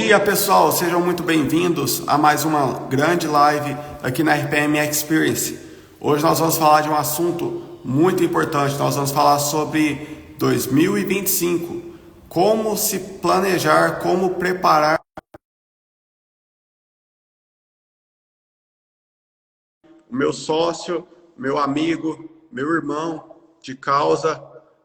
Dia pessoal, sejam muito bem-vindos a mais uma grande live aqui na RPM Experience. Hoje nós vamos falar de um assunto muito importante, nós vamos falar sobre 2025, como se planejar, como preparar o meu sócio, meu amigo, meu irmão de causa,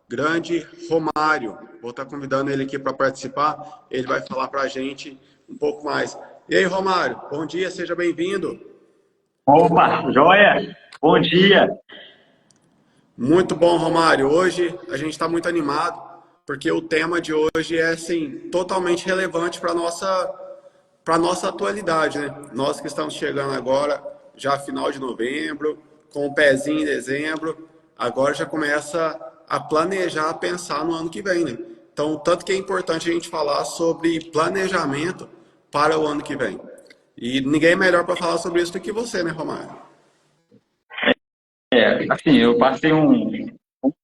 grande Romário. Vou estar convidando ele aqui para participar. Ele vai falar para a gente um pouco mais. E aí, Romário, bom dia, seja bem-vindo. Opa, joia! Bom dia! Muito bom, Romário. Hoje a gente está muito animado, porque o tema de hoje é, assim, totalmente relevante para nossa atualidade, né? Nós que estamos chegando agora, já final de novembro, com o pezinho em dezembro, agora já começa a planejar, a pensar no ano que vem, né? Então, tanto que é importante a gente falar sobre planejamento para o ano que vem. E ninguém é melhor para falar sobre isso do que você, né, Romário? Assim, eu passei um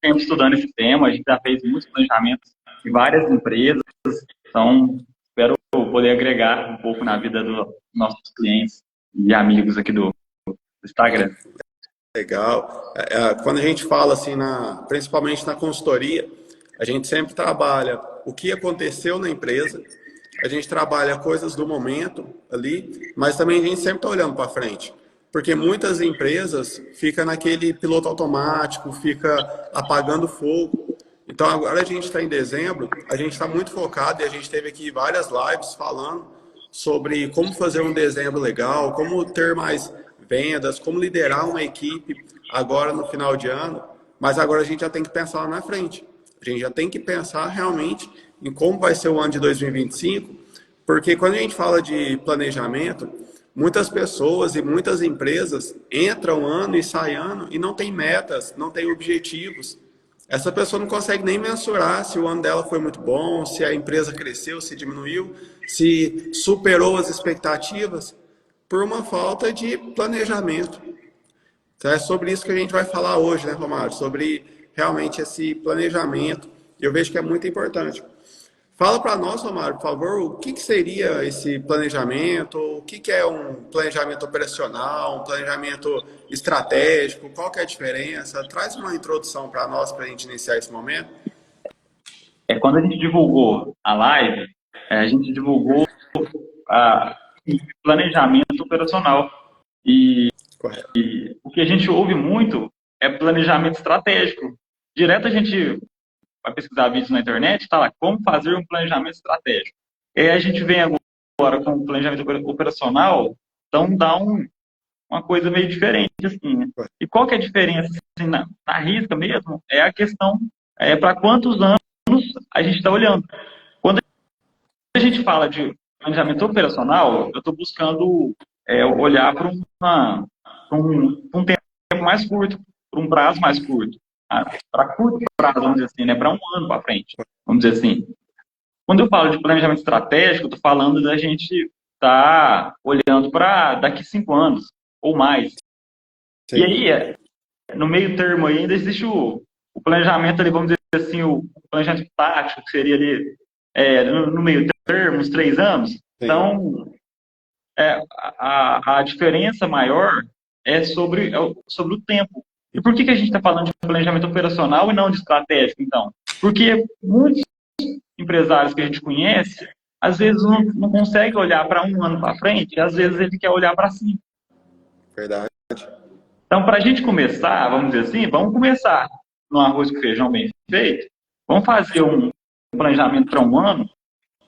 tempo estudando esse tema, a gente já fez muitos planejamentos em várias empresas, então espero poder agregar um pouco na vida dos nossos clientes e amigos aqui do Instagram. Legal. Quando a gente fala assim, principalmente na consultoria, a gente sempre trabalha o que aconteceu na empresa, a gente trabalha coisas do momento ali, mas também a gente sempre está olhando para frente. Porque muitas empresas ficam naquele piloto automático, fica apagando fogo. Então agora a gente está em dezembro, a gente está muito focado e a gente teve aqui várias lives falando sobre como fazer um dezembro legal, como ter mais vendas, como liderar uma equipe agora no final de ano. Mas agora a gente já tem que pensar lá na frente. A gente já tem que pensar realmente em como vai ser o ano de 2025, porque quando a gente fala de planejamento, muitas pessoas e muitas empresas entram ano e saem ano e não tem metas, não tem objetivos. Essa pessoa não consegue nem mensurar se o ano dela foi muito bom, se a empresa cresceu, se diminuiu, se superou as expectativas, por uma falta de planejamento. Então é sobre isso que a gente vai falar hoje, né, Romário? Sobre realmente esse planejamento. Eu vejo que é muito importante. Fala para nós, Romário, por favor, o que seria esse planejamento? O que é um planejamento operacional, um planejamento estratégico? Qual que é a diferença? Traz uma introdução para nós, para a gente iniciar esse momento. Quando a gente divulgou a live, a gente divulgou a planejamento operacional. E Correto. o que a gente ouve muito é planejamento estratégico. Direto a gente vai pesquisar vídeos na internet, está lá, como fazer um planejamento estratégico. E aí a gente vem agora com o planejamento operacional, então dá uma coisa meio diferente, assim, né? E qual que é a diferença, assim, na risca mesmo, é a questão, para quantos anos a gente está olhando. Quando a gente fala de planejamento operacional, eu estou buscando olhar para um tempo mais curto, para um prazo mais curto. Para curto prazo, vamos dizer assim, né? Para um ano para frente, vamos dizer assim. Quando eu falo de planejamento estratégico, eu estou falando da gente estar olhando para daqui 5 anos ou mais. E Sim. aí, no meio termo aí, ainda existe o planejamento ali, vamos dizer assim, o planejamento tático, que seria ali no meio termo, uns 3 anos. Sim. Então, a diferença maior sobre o tempo. E por que a gente está falando de planejamento operacional e não de estratégico, então? Porque muitos empresários que a gente conhece, às vezes não consegue olhar para um ano para frente, e às vezes ele quer olhar para 5. Verdade. Então, para a gente começar, vamos dizer assim, vamos começar no arroz com feijão bem feito, vamos fazer um planejamento para um ano,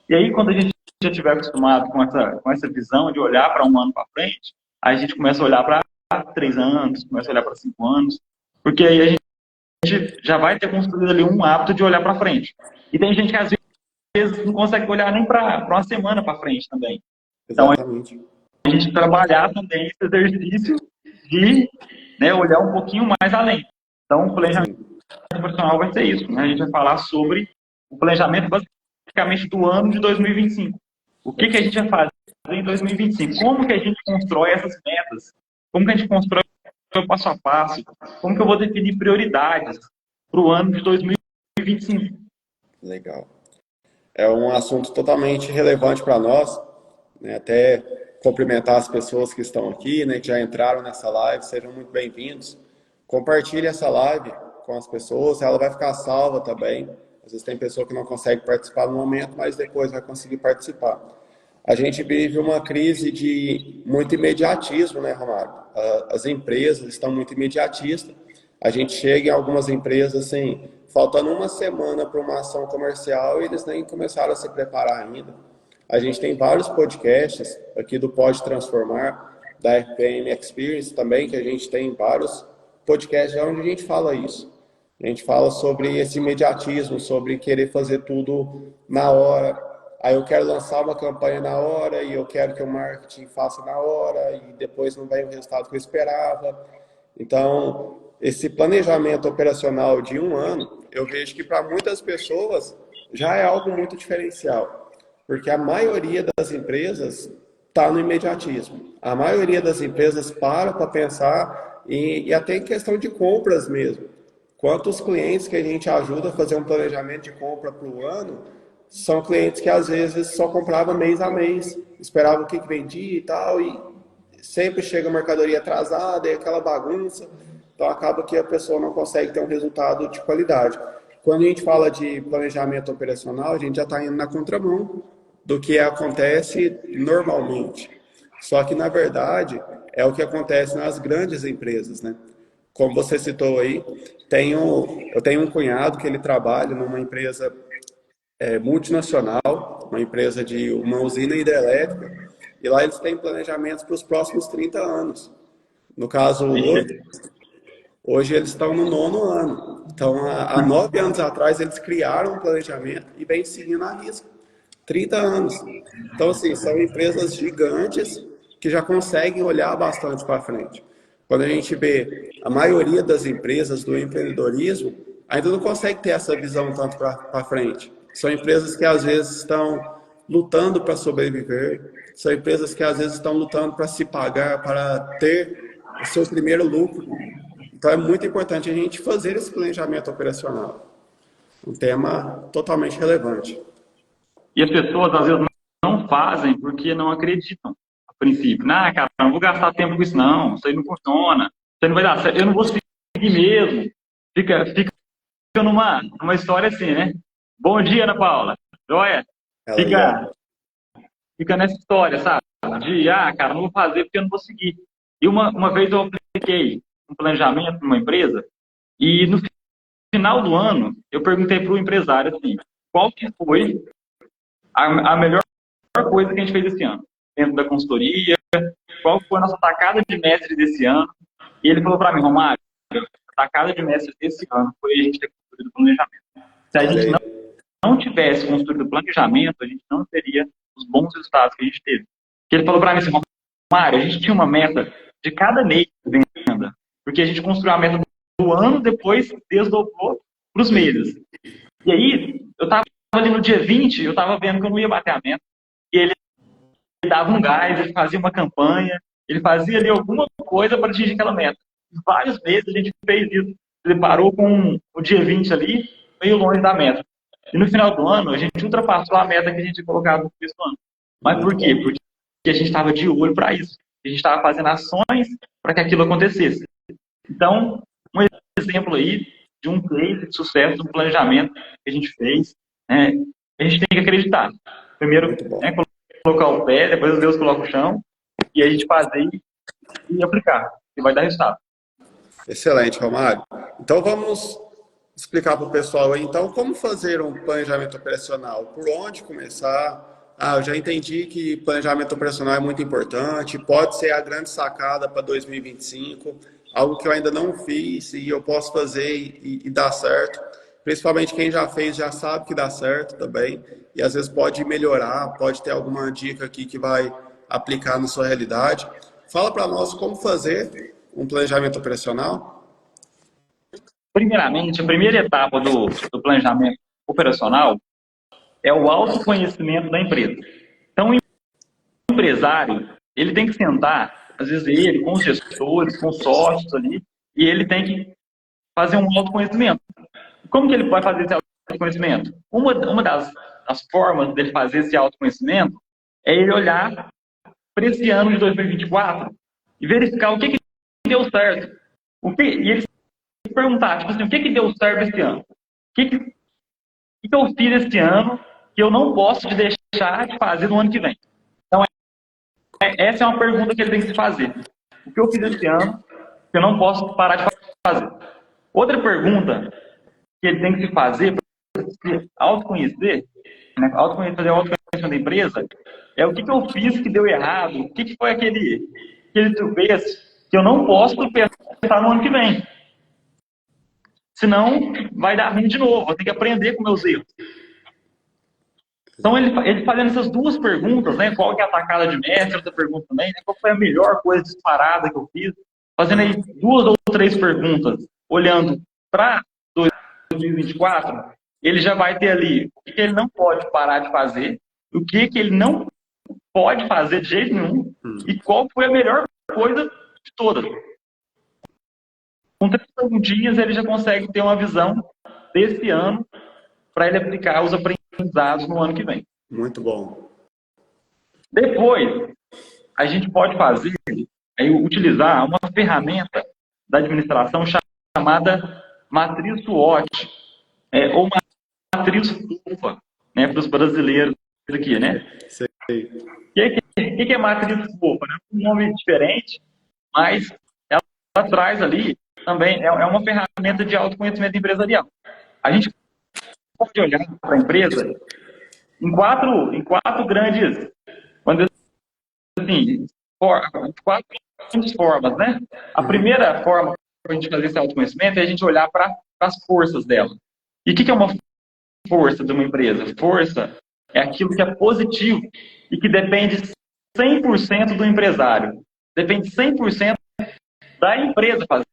e aí quando a gente já estiver acostumado com essa visão de olhar para um ano para frente, aí a gente começa a olhar para 3 anos, começa a olhar para 5 anos, porque aí a gente já vai ter construído ali um hábito de olhar para frente. E tem gente que às vezes não consegue olhar nem para uma semana para frente também. Então, Exatamente. a gente trabalhar também esse exercício de, né, olhar um pouquinho mais além. Então, o planejamento Sim. profissional vai ser isso, né? A gente vai falar sobre o planejamento basicamente do ano de 2025. O que a gente vai fazer em 2025? Como que a gente constrói essas metas? Como que a gente constrói o passo a passo? Como que eu vou definir prioridades para o ano de 2025? Legal. É um assunto totalmente relevante para nós, né? Até cumprimentar as pessoas que estão aqui, né, que já entraram nessa live, sejam muito bem-vindos. Compartilhe essa live com as pessoas, ela vai ficar salva também. Às vezes tem pessoa que não consegue participar no momento, mas depois vai conseguir participar. A gente vive uma crise de muito imediatismo, né, Romário? As empresas estão muito imediatistas. A gente chega em algumas empresas, assim, faltando uma semana para uma ação comercial e eles nem começaram a se preparar ainda. A gente tem vários podcasts aqui do Pode Transformar, da RPM Experience também, que a gente tem vários podcasts onde a gente fala isso. A gente fala sobre esse imediatismo, sobre querer fazer tudo na hora. Aí eu quero lançar uma campanha na hora e eu quero que o marketing faça na hora e depois não vem o resultado que eu esperava. Então, esse planejamento operacional de um ano, eu vejo que para muitas pessoas já é algo muito diferencial, porque a maioria das empresas está no imediatismo. A maioria das empresas para pensar e até em questão de compras mesmo. Quantos clientes que a gente ajuda a fazer um planejamento de compra para o ano são clientes que às vezes só compravam mês a mês, esperavam o que vendia e tal, e sempre chega a mercadoria atrasada, e aquela bagunça, então acaba que a pessoa não consegue ter um resultado de qualidade. Quando a gente fala de planejamento operacional, a gente já está indo na contramão do que acontece normalmente. Só que, na verdade, é o que acontece nas grandes empresas, né? Como você citou aí, eu tenho um cunhado que ele trabalha numa empresa multinacional, uma empresa de uma usina hidrelétrica, e lá eles têm planejamentos para os próximos 30 anos. No caso, hoje eles estão no 9º ano. Então, há 9 anos atrás, eles criaram um planejamento e vem seguindo a risca. 30 anos. Então, assim, são empresas gigantes que já conseguem olhar bastante para frente. Quando a gente vê a maioria das empresas do empreendedorismo, ainda não consegue ter essa visão tanto para frente. São empresas que às vezes estão lutando para sobreviver, são empresas que às vezes estão lutando para se pagar, para ter o seu primeiro lucro. Então é muito importante a gente fazer esse planejamento operacional. Um tema totalmente relevante. E as pessoas, às vezes, não fazem porque não acreditam, a princípio. Não, cara, não vou gastar tempo com isso, não. Isso aí não funciona. Isso aí não vai dar certo. Eu não vou seguir mesmo. Fica numa história assim, né? Bom dia, Ana Paula. Joia? Fica nessa história, sabe? De, cara, não vou fazer porque eu não vou seguir. E uma vez eu apliquei um planejamento numa empresa e no final do ano eu perguntei para o empresário assim, qual que foi a melhor coisa que a gente fez esse ano, dentro da consultoria, qual foi a nossa tacada de mestre desse ano. E ele falou para mim, Romário, a tacada de mestre desse ano foi a gente ter construído o planejamento. Se a gente não tivesse construído o planejamento, a gente não teria os bons resultados que a gente teve. Porque ele falou para mim assim, Romário, a gente tinha uma meta de cada mês de venda, porque a gente construiu a meta do ano, depois desdobrou para os meses. E aí, eu estava ali no dia 20, eu estava vendo que eu não ia bater a meta. E ele dava um gás, ele fazia uma campanha, ele fazia ali alguma coisa para atingir aquela meta. Vários meses a gente fez isso. Ele parou com o dia 20 ali, meio longe da meta. E no final do ano, a gente ultrapassou a meta que a gente tinha colocado no começo do ano. Mas por quê? Porque a gente estava de olho para isso. A gente estava fazendo ações para que aquilo acontecesse. Então, um exemplo aí de um case de sucesso, de um planejamento que a gente fez, né? A gente tem que acreditar. Primeiro, né, colocar o pé, depois Deus coloca o chão, e a gente fazer e aplicar, e vai dar resultado. Excelente, Romário. Então vamos explicar para o pessoal aí, então, como fazer um planejamento operacional, por onde começar. Eu já entendi que planejamento operacional é muito importante, pode ser a grande sacada para 2025, algo que eu ainda não fiz e eu posso fazer e dar certo. Principalmente quem já fez já sabe que dá certo também, e às vezes pode melhorar, pode ter alguma dica aqui que vai aplicar na sua realidade. Fala para nós como fazer um planejamento operacional. Primeiramente, a primeira etapa do planejamento operacional é o autoconhecimento da empresa. Então, o empresário, ele tem que sentar, às vezes ele, com os gestores, com os sócios ali, e ele tem que fazer um autoconhecimento. Como que ele pode fazer esse autoconhecimento? Uma das das formas dele fazer esse autoconhecimento é ele olhar para esse ano de 2024 e verificar o que deu certo. E ele se perguntar, tipo assim, o que deu certo esse ano? O que eu fiz esse ano que eu não posso deixar de fazer no ano que vem? Então, essa é uma pergunta que ele tem que se fazer. O que eu fiz esse ano que eu não posso parar de fazer? Outra pergunta que ele tem que se fazer para se autoconhecer, né, fazer o autoconhecimento da empresa, é o que eu fiz que deu errado, o que foi aquele tropeço que eu não posso pensar no ano que vem. Senão, vai dar ruim de novo, eu tenho que aprender com meus erros. Então, ele fazendo essas duas perguntas, né, qual que é a tacada de mestre, outra pergunta também, né, qual foi a melhor coisa disparada que eu fiz, fazendo aí 2 ou 3 perguntas, olhando para 2024, ele já vai ter ali o que ele não pode parar de fazer, o que ele não pode fazer de jeito nenhum, e qual foi a melhor coisa de todas. Com 3 perguntinhas, ele já consegue ter uma visão desse ano para ele aplicar os aprendizados no ano que vem. Muito bom. Depois, a gente pode utilizar uma ferramenta da administração chamada matriz SWOT, ou matriz FUFA, né, para os brasileiros aqui, né? Sei. O que é matriz FUFA? Né? Um nome diferente, mas ela traz ali também, é uma ferramenta de autoconhecimento empresarial. A gente pode olhar para a empresa em quatro grandes, vamos dizer assim, 4 grandes formas, né? A primeira forma para a gente fazer esse autoconhecimento é a gente olhar para as forças dela. E o que é uma força de uma empresa? Força é aquilo que é positivo e que depende 100% do empresário. Depende 100% da empresa fazer.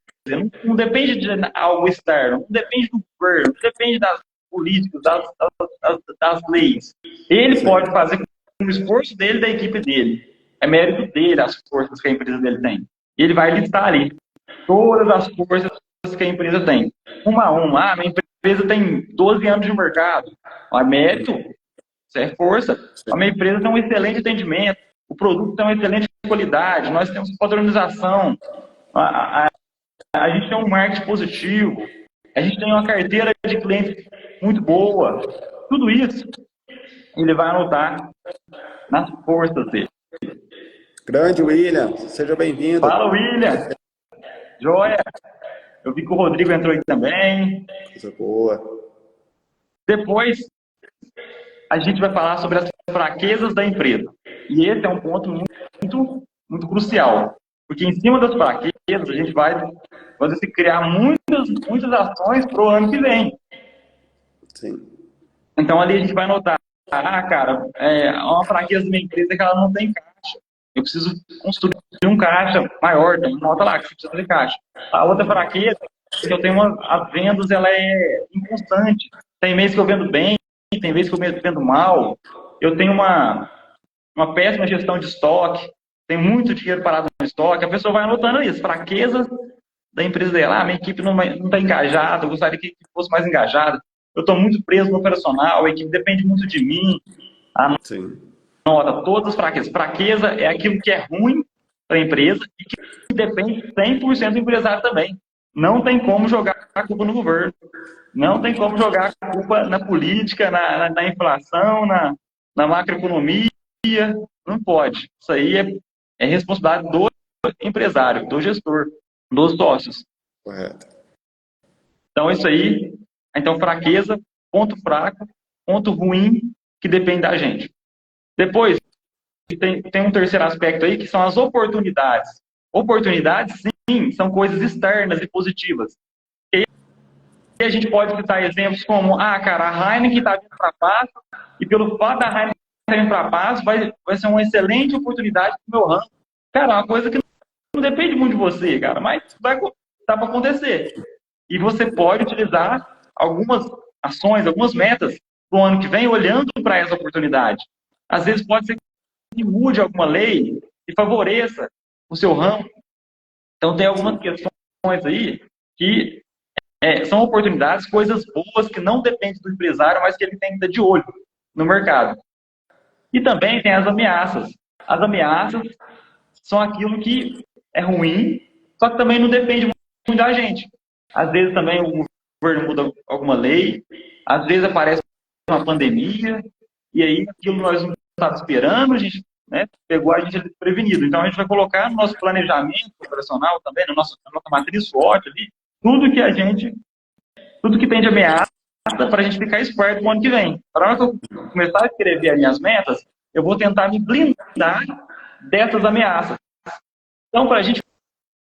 Não depende de algo externo, não depende do governo, não depende das políticas, das leis. Ele pode fazer com o esforço dele e da equipe dele. É mérito dele as forças que a empresa dele tem. Ele vai listar ali todas as forças que a empresa tem. Uma a uma. Minha empresa tem 12 anos de mercado. É mérito, isso é força. A minha empresa tem um excelente atendimento, o produto tem uma excelente qualidade, nós temos padronização, a gente tem um marketing positivo, a gente tem uma carteira de clientes muito boa. Tudo isso ele vai anotar nas forças dele. Grande William, seja bem-vindo. Fala, William! Joia! Eu vi que o Rodrigo entrou aqui também. Coisa boa. Depois, a gente vai falar sobre as fraquezas da empresa. E esse é um ponto muito crucial. Porque em cima das fraquezas, a gente vai criar muitas ações para o ano que vem. Sim. Então, ali a gente vai notar, cara, uma fraqueza da minha empresa é que ela não tem caixa. Eu preciso construir um caixa maior, então nota lá que você precisa de caixa. A outra fraqueza é que eu tenho as vendas, ela é inconstante. Tem mês que eu vendo bem, tem mês que eu vendo mal. Eu tenho uma péssima gestão de estoque, tem muito dinheiro parado no estoque. A pessoa vai anotando isso, fraquezas da empresa dela. Minha equipe não está engajada, eu gostaria que fosse mais engajada. Eu estou muito preso no operacional, a equipe depende muito de mim. Anota todas as fraquezas. Fraqueza é aquilo que é ruim para a empresa e que depende 100% do empresário também. Não tem como jogar a culpa no governo. Não tem como jogar a culpa na política, na inflação, na macroeconomia. Não pode. Isso aí é responsabilidade do empresário, do gestor, dos sócios. Correto. Então, isso aí. Então, fraqueza, ponto fraco, ponto ruim, que depende da gente. Depois, tem um terceiro aspecto aí, que são as oportunidades. Oportunidades, sim, são coisas externas e positivas. E a gente pode citar exemplos como, cara, a Heineken está vindo para Paz, e pelo fato da Heineken estar vindo para Paz, vai ser uma excelente oportunidade para o meu ramo. Cara, uma coisa que não depende muito de você, cara, mas dá para acontecer. E você pode utilizar algumas ações, algumas metas para o ano que vem, olhando para essa oportunidade. Às vezes pode ser que mude alguma lei e favoreça o seu ramo. Então, tem algumas questões aí que são oportunidades, coisas boas que não dependem do empresário, mas que ele tem que estar de olho. no mercado. E também tem as ameaças. As ameaças são aquilo que é ruim, só que também não depende muito da gente. Às vezes também o governo muda alguma lei, às vezes aparece uma pandemia, e aí aquilo nós não estávamos esperando, a gente, né, pegou a gente desprevenido. Então a gente vai colocar no nosso planejamento operacional também, na nossa matriz SWOT ali, tudo que tem de ameaça para a gente ficar esperto no ano que vem. Para hora que eu começar a escrever as minhas metas, eu vou tentar me blindar dessas ameaças. Então, para a gente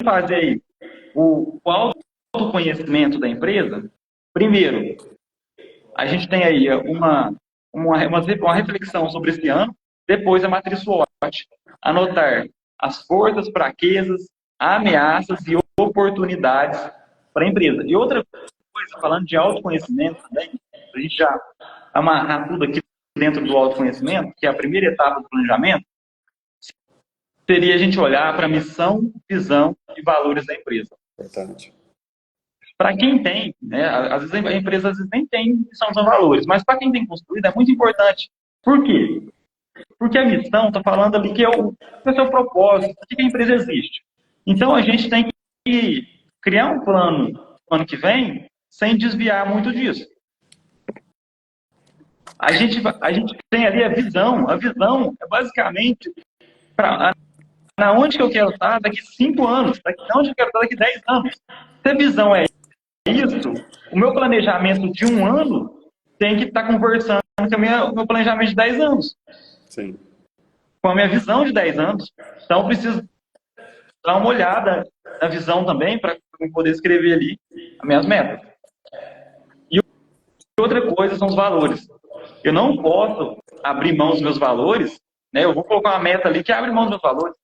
fazer aí o autoconhecimento da empresa, primeiro, a gente tem aí uma reflexão sobre esse ano, depois a matriz SWOT. Anotar as forças, fraquezas, ameaças e oportunidades para a empresa. E outra coisa, falando de autoconhecimento também, a gente já amarrar tudo aqui dentro do autoconhecimento, que é a primeira etapa do planejamento, seria a gente olhar para a missão, visão e valores da empresa. Importante. Para quem tem, né, às vezes a empresa nem tem missão, visão e valores, mas para quem tem construído é muito importante. Por quê? Porque a missão está falando ali que é o seu propósito, por que a empresa existe. Então a gente tem que criar um plano no ano que vem sem desviar muito disso. A gente tem ali a visão. A visão é basicamente para onde que eu quero estar daqui 5 anos, onde eu quero estar daqui 10 anos. Se a visão é isso, o meu planejamento de 1 ano tem que estar conversando com o meu planejamento de 10 anos. Sim. Com a minha visão de 10 anos. Então, eu preciso dar uma olhada na visão também para poder escrever ali as minhas metas. E outra coisa são os valores. Eu não posso abrir mão dos meus valores, né? Eu vou colocar uma meta ali que abre mão dos meus valores.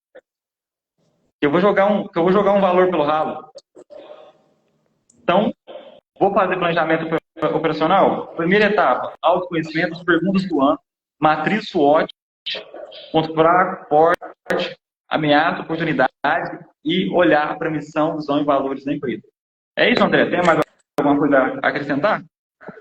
Eu vou jogar um valor pelo ralo. Então, vou fazer planejamento operacional. Primeira etapa, autoconhecimento, as perguntas do ano, matriz SWOT, ponto fraco, forte, ameaça, oportunidade e olhar para a missão, visão e valores da empresa. É isso, André? Tem mais alguma coisa a acrescentar?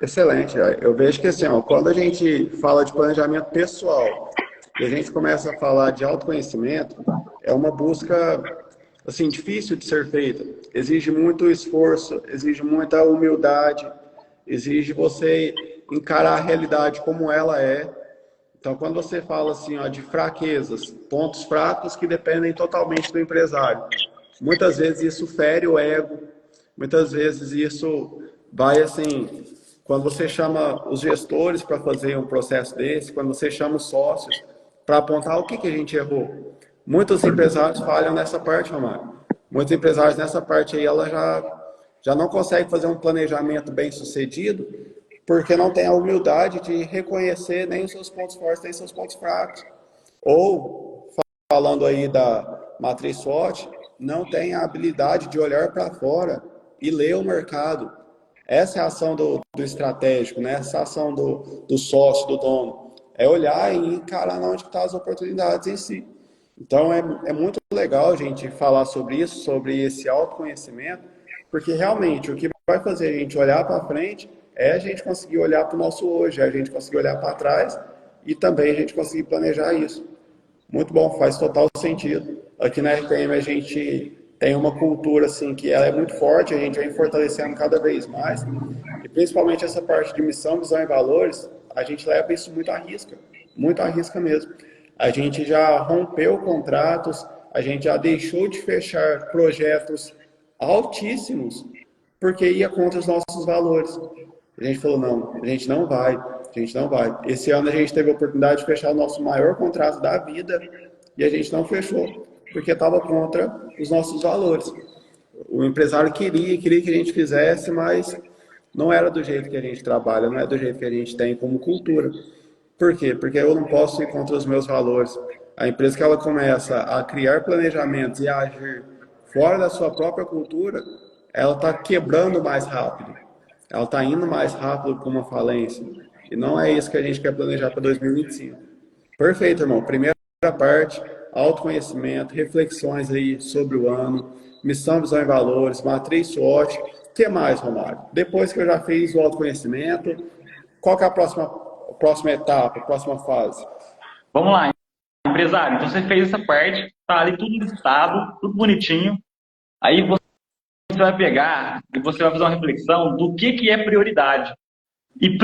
Excelente. Eu vejo que assim, quando a gente fala de planejamento pessoal e a gente começa a falar de autoconhecimento, é uma busca assim, difícil de ser feita. Exige muito esforço, exige muita humildade, exige você encarar a realidade como ela é. Então, quando você fala assim, de fraquezas, pontos fracos que dependem totalmente do empresário, muitas vezes isso fere o ego, muitas vezes isso vai assim, quando você chama os gestores para fazer um processo desse, quando você chama os sócios para apontar o que a gente errou. Muitos empresários falham nessa parte, Romário. Muitos empresários nessa parte aí, ela já não consegue fazer um planejamento bem sucedido, porque não tem a humildade de reconhecer nem os seus pontos fortes, nem os seus pontos fracos. Ou, falando aí da matriz SWOT, não tem a habilidade de olhar para fora e ler o mercado. Essa é a ação do estratégico, né? Essa é a ação do sócio, do dono. É olhar e encarar onde estão as oportunidades em si. Então, é muito legal a gente falar sobre isso, sobre esse autoconhecimento, porque realmente o que vai fazer a gente olhar para frente é a gente conseguir olhar para o nosso hoje, é a gente conseguir olhar para trás e também a gente conseguir planejar isso. Muito bom, faz total sentido. Aqui na RPM a gente tem uma cultura assim que ela é muito forte, a gente vem fortalecendo cada vez mais, e principalmente essa parte de missão, visão e valores, a gente leva isso muito à risca mesmo. A gente já rompeu contratos, a gente já deixou de fechar projetos altíssimos porque ia contra os nossos valores. A gente falou, não, a gente não vai. Esse ano a gente teve a oportunidade de fechar o nosso maior contrato da vida e a gente não fechou, porque estava contra os nossos valores. O empresário queria que a gente fizesse, mas não era do jeito que a gente trabalha, não é do jeito que a gente tem como cultura. Por quê? Porque eu não posso ir contra os meus valores. A empresa que ela começa a criar planejamentos e a agir fora da sua própria cultura, ela está quebrando mais rápido. Ela está indo mais rápido para uma falência. E não é isso que a gente quer planejar para 2025. Perfeito, irmão. Primeira parte, autoconhecimento, reflexões aí sobre o ano, missão, visão e valores, matriz SWOT. O que mais, Romário? Depois que eu já fiz o autoconhecimento, qual que é a próxima a próxima etapa, a próxima fase? Vamos lá, empresário. Então você fez essa parte, tá ali tudo listado, tudo bonitinho. Aí você vai pegar e você vai fazer uma reflexão do que é prioridade. E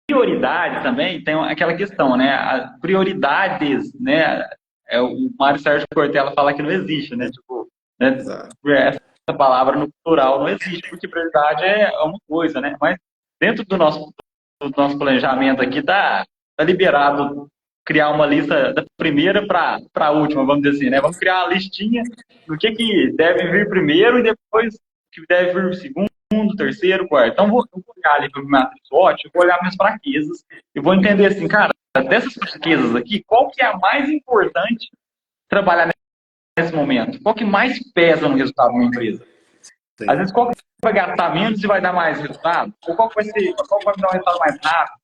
prioridade também tem aquela questão, né? As prioridades, né? O Mário Sérgio Cortella fala que não existe, né? Tipo, né? Essa palavra no plural não existe, porque prioridade é uma coisa, né? Mas dentro do nosso planejamento aqui tá liberado criar uma lista da primeira para a última, vamos dizer assim, né? Vamos criar uma listinha do que deve vir primeiro e depois o que deve vir segundo, terceiro, quarto. Então, eu vou olhar ali para o meu matriz SWOT, eu vou olhar minhas fraquezas e vou entender assim, cara, dessas fraquezas aqui, qual que é a mais importante trabalhar nesse momento? Qual que mais pesa no resultado de uma empresa? Sim. Às vezes, qual que vai gastar menos e vai dar mais resultado? Ou qual que vai me dar um resultado mais rápido?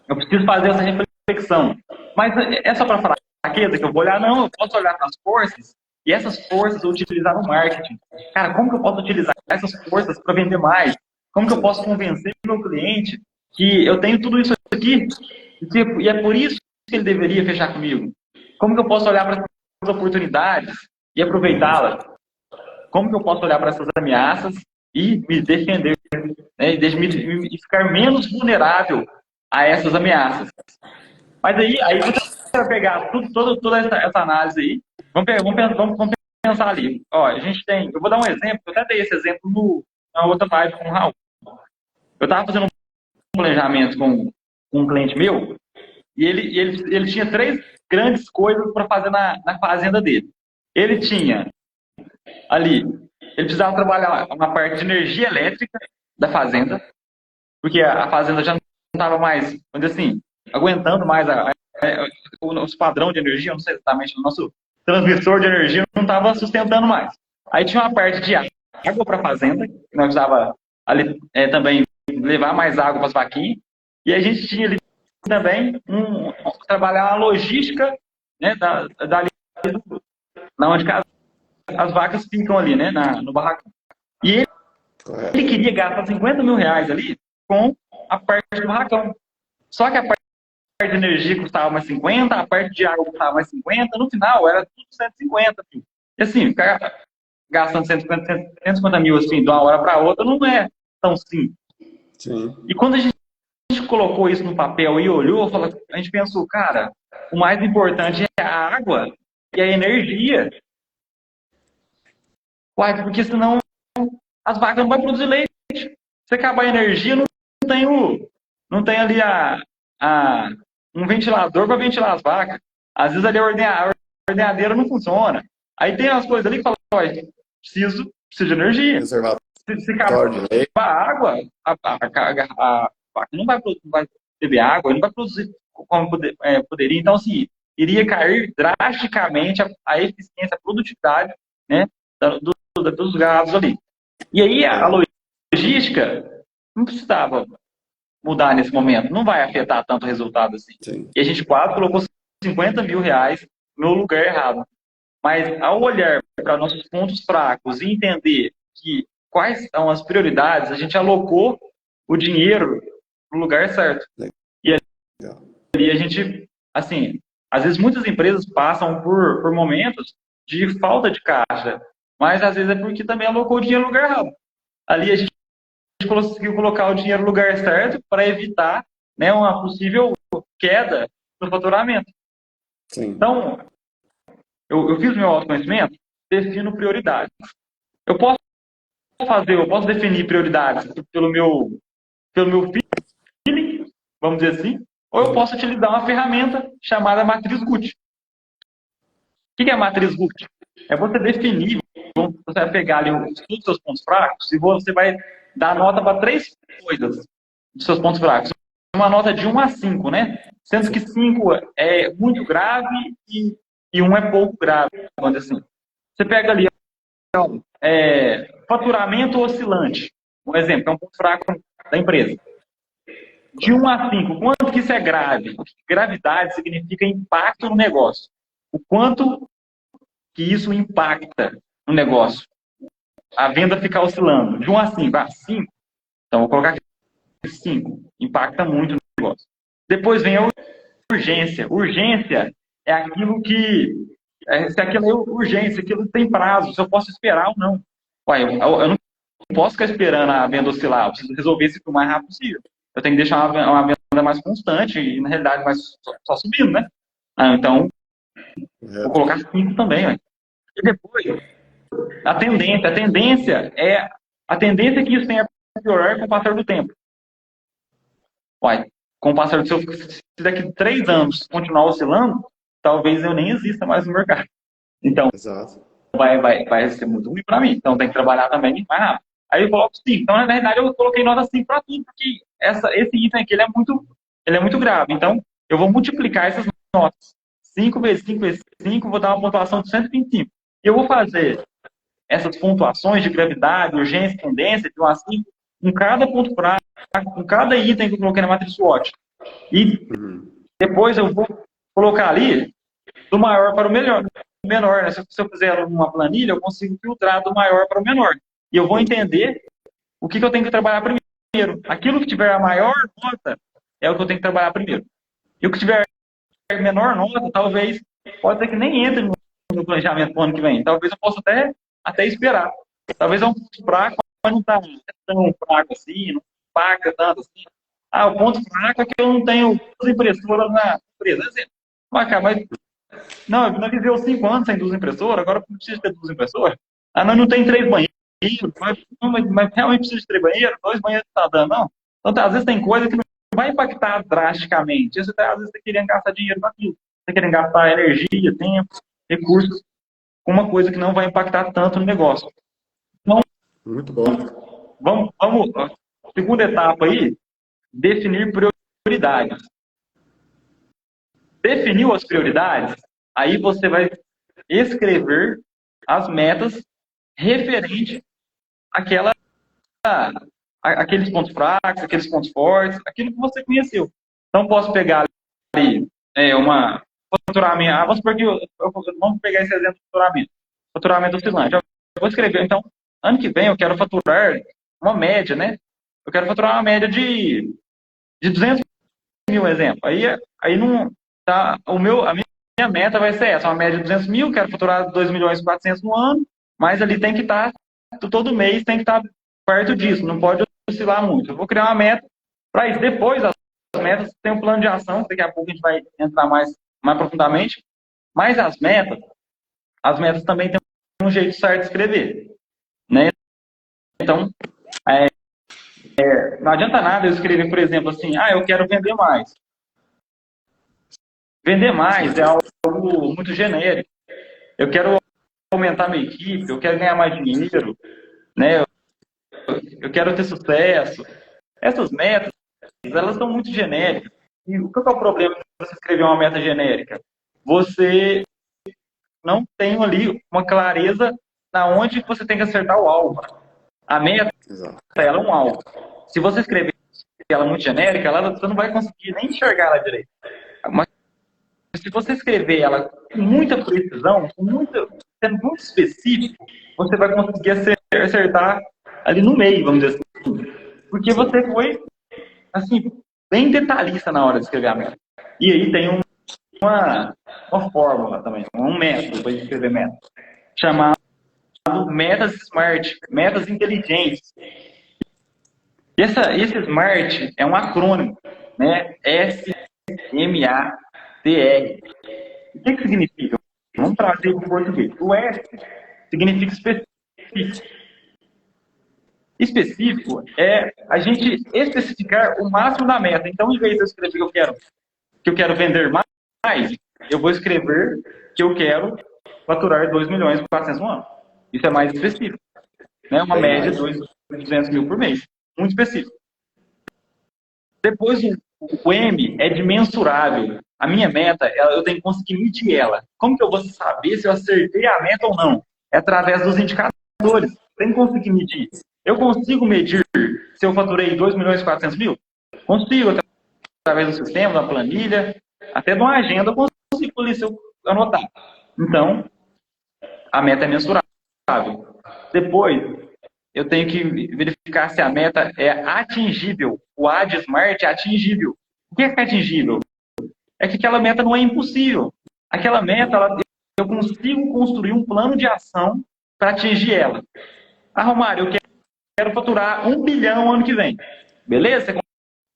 Eu preciso fazer essa reflexão. Mas é só para fraqueza que eu vou olhar? Não, eu posso olhar para as forças e essas forças eu utilizar no marketing. Cara, como que eu posso utilizar essas forças para vender mais? Como que eu posso convencer o meu cliente que eu tenho tudo isso aqui e é por isso que ele deveria fechar comigo? Como que eu posso olhar para as oportunidades e aproveitá-las? Como que eu posso olhar para essas ameaças e me defender, né, e ficar menos vulnerável a essas ameaças? Mas aí você vai pegar toda essa análise aí, vamos pensar ali. Ó, a gente tem, eu vou dar um exemplo, eu até dei esse exemplo na outra página com o Raul. Eu estava fazendo um planejamento com um cliente meu e ele tinha 3 grandes coisas para fazer na fazenda dele. Ele tinha ali, ele precisava trabalhar uma parte de energia elétrica da fazenda, porque a fazenda já não estava mais, vamos dizer assim, aguentando mais o nosso padrão de energia, não sei exatamente, o nosso transmissor de energia não estava sustentando mais. Aí tinha uma parte de água para a fazenda, que nós precisava ali também levar mais água para as vaquinhas, e a gente tinha ali também trabalhar a logística, né, na onde as vacas ficam ali, né, no barracão. E ele queria gastar 50 mil reais ali com a parte do barracão. Só que a parte de energia custava mais 50, a parte de água custava mais 50, no final era tudo 150 mil. E assim, ficar gastando 150 mil assim, de uma hora para outra não é tão simples. Sim. E quando a gente colocou isso no papel e olhou, a gente pensou, cara, o mais importante é a água e a energia. Uai, porque senão as vacas não vão produzir leite. Se acabar a energia, não tem ali um ventilador para ventilar as vacas. Às vezes ali a ordenhadeira não funciona. Aí tem as coisas ali que falam, preciso de energia. Se acabar a água, a vaca não vai beber água, não vai produzir como poderia. Então, assim, iria cair drasticamente a eficiência, a produtividade, né, dos gados ali. E aí a logística não precisava mudar nesse momento, não vai afetar tanto o resultado assim. Sim. E a gente quase colocou 50 mil reais no lugar errado. Mas ao olhar para nossos pontos fracos e entender que quais são as prioridades, a gente alocou o dinheiro no lugar certo. E ali a gente, assim, às vezes muitas empresas passam por momentos de falta de caixa, mas às vezes é porque também alocou o dinheiro no lugar errado. Ali a gente conseguiu colocar o dinheiro no lugar certo para evitar, né, uma possível queda no faturamento. Sim. Então, eu fiz meu autoconhecimento, defino prioridades. Eu posso definir prioridades pelo meu feeling, vamos dizer assim, ou eu posso utilizar uma ferramenta chamada matriz Gucci. O que é a matriz Gucci? É você definir, você vai pegar ali os seus pontos fracos e você vai dar nota para 3 coisas dos seus pontos fracos. Uma nota de 1 a 5, né? Sendo que 5 é muito grave e 1 é pouco grave, vamos dizer assim. Você pega ali faturamento oscilante. Um exemplo, é um ponto fraco da empresa. De 1 a 5, quanto que isso é grave? Gravidade significa impacto no negócio. O quanto que isso impacta no negócio. A venda ficar oscilando. De 1 a 5. 5. Então, vou colocar aqui 5. Impacta muito no negócio. Depois vem a urgência. Urgência é aquilo que... se aquilo é urgência, aquilo tem prazo, se eu posso esperar ou não. Ué, eu não posso ficar esperando a venda oscilar, eu preciso resolver isso o mais rápido possível. Eu tenho que deixar uma venda mais constante e, na realidade, só subindo, né? Então, vou colocar 5 também. Ué. E depois, a tendência é que isso tenha a piorar com o passar do tempo. Uai, com o passar do tempo, se daqui 3 anos continuar oscilando, talvez eu nem exista mais no mercado. Então, Exato. vai ser muito ruim para mim. Então, tem que trabalhar também mais rápido. Aí eu coloco 5. Então, na verdade, eu coloquei nota 5 para tudo, porque esse item aqui ele é muito grave. Então, eu vou multiplicar essas notas. 5 vezes 5 vezes 5, vou dar uma pontuação de 125. E eu vou fazer essas pontuações de gravidade, urgência, tendência, então assim, com cada ponto fraco, com cada item que eu coloquei na matriz SWOT. E depois eu vou colocar ali do maior para o menor. Né? Se eu fizer uma planilha, eu consigo filtrar do maior para o menor. E eu vou entender o que eu tenho que trabalhar primeiro. Aquilo que tiver a maior nota é o que eu tenho que trabalhar primeiro. E o que tiver a menor nota, talvez, pode ser que nem entre no planejamento do ano que vem. Talvez eu possa até esperar. Talvez é um ponto fraco, mas não está tão fraco assim, não impacta tanto assim. Ah, o ponto fraco é que eu não tenho duas impressoras na empresa. Mas não, nós vivemos 5 anos sem duas impressoras, agora não precisa ter duas impressoras. Ah, nós não tem 3 banheiros, mas realmente precisa de 3 banheiros, 2 banheiros não está dando, não. Então, às vezes tem coisa que não vai impactar drasticamente. Às vezes você querendo gastar dinheiro com aquilo. Você querendo gastar energia, tempo, recursos, com uma coisa que não vai impactar tanto no negócio. Então, muito bom. Vamos, segunda etapa aí, definir prioridades. Definiu as prioridades, aí você vai escrever as metas referente àqueles pontos fracos, aqueles pontos fortes, aquilo que você conheceu. Então, posso pegar ali uma faturamento. Vamos supor que vamos pegar esse exemplo de faturamento. Faturamento oscilante. Eu vou escrever, então, ano que vem eu quero faturar uma média, né? Eu quero faturar uma média de 200 mil, exemplo. Aí não tá, a minha meta vai ser essa, uma média de 200 mil, quero faturar 2 milhões e 400 no ano, mas ali tem que estar, todo mês tem que estar perto disso, não pode oscilar muito. Eu vou criar uma meta para isso. Depois, as metas, tem um plano de ação, daqui a pouco a gente vai entrar mais profundamente, mas as metas também têm um jeito certo de escrever, né? Então, não adianta nada eu escrever, por exemplo, assim, eu quero vender mais. Vender mais é algo muito genérico. Eu quero aumentar minha equipe, eu quero ganhar mais dinheiro, né? Eu quero ter sucesso. Essas metas, elas são muito genéricas. E o que é o problema de você escrever uma meta genérica? Você não tem ali uma clareza na onde você tem que acertar o alvo. A meta, ela é um alvo. Se você escrever ela muito genérica, você não vai conseguir nem enxergar ela direito. Mas se você escrever ela com muita precisão, sendo muito específico, você vai conseguir acertar ali no meio, vamos dizer assim. Porque você foi, assim, bem detalhista na hora de escrever a meta. E aí tem uma fórmula também, um método para escrever meta, chamado metas smart, metas inteligentes. E esse SMART é um acrônimo, né? SMATR. O que significa? Vamos trazer para o português. O S significa específico. Específico é a gente especificar o máximo da meta. Então, em vez de eu escrever que eu quero vender mais, eu vou escrever que eu quero faturar 2 milhões e 400 no ano. Isso é mais específico. Né? Uma média de 200 mil por mês. Muito específico. Depois, o M é de mensurável. A minha meta, eu tenho que conseguir medir ela. Como que eu vou saber se eu acertei a meta ou não? É através dos indicadores. Tem que conseguir medir. Eu consigo medir se eu faturei 2 milhões e 400 mil? Consigo, através do sistema, da planilha, até de uma agenda, eu consigo ali, se eu anotar. Então, a meta é mensurável. Depois, eu tenho que verificar se a meta é atingível. O A de Smart é atingível. O que é atingível? É que aquela meta não é impossível. Aquela meta, eu consigo construir um plano de ação para atingir ela. Ah, Romário, eu quero faturar 1 bilhão ano que vem. Beleza? Você